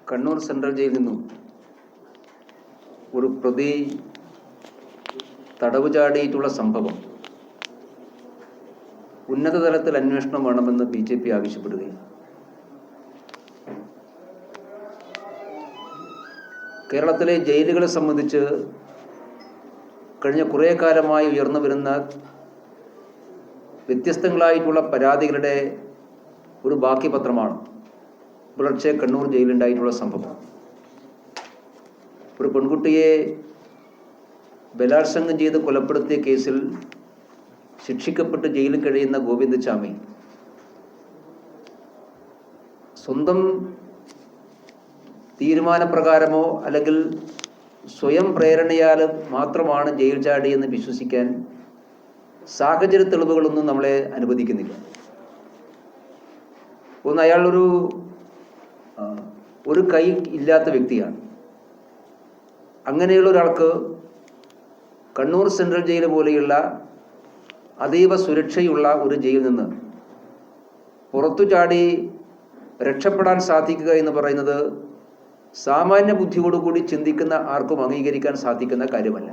Kannur central ജയിലിൽ നിന്നും ഒരു പ്രതി തടവ് ചാടിയിട്ടുള്ള സംഭവം ഉന്നതതലത്തിൽ അന്വേഷണം വേണമെന്ന് BJP ആവശ്യപ്പെടുകയാണ്. കേരളത്തിലെ ജയിലുകളെ സംബന്ധിച്ച് കഴിഞ്ഞ കുറേ കാലമായി ഉയർന്നു വരുന്ന വ്യത്യസ്തങ്ങളായിട്ടുള്ള പരാതികളുടെ ഒരു ബാക്കി പത്രമാണ് പുലർച്ചെ കണ്ണൂർ ജയിലുണ്ടായിട്ടുള്ള സംഭവം. ഒരു പെൺകുട്ടിയെ ബലാത്സംഗം ചെയ്ത് കൊലപ്പെടുത്തിയ കേസിൽ ശിക്ഷിക്കപ്പെട്ട് ജയിലിൽ കഴിയുന്ന ഗോവിന്ദചാമി സ്വന്തം തീരുമാനപ്രകാരമോ അല്ലെങ്കിൽ സ്വയം പ്രേരണയാൽ മാത്രമാണ് ജയിൽ ചാടിയെന്ന് വിശ്വസിക്കാൻ സാഹചര്യ തെളിവുകളൊന്നും നമ്മളെ അനുവദിക്കുന്നില്ല. ഒന്ന്, അയാൾ ഒരു കൈ ഇല്ലാത്ത വ്യക്തിയാണ്. അങ്ങനെയുള്ള ഒരാൾക്ക് കണ്ണൂർ സെൻട്രൽ ജയിൽ പോലെയുള്ള അതീവ സുരക്ഷയുള്ള ഒരു ജയിലിൽ നിന്ന് പുറത്തു ചാടി രക്ഷപ്പെടാൻ സാധിക്കുക എന്ന് പറയുന്നത് സാമാന്യ ബുദ്ധിയോടുകൂടി ചിന്തിക്കുന്ന ആർക്കും അംഗീകരിക്കാൻ സാധിക്കുന്ന കാര്യമല്ല.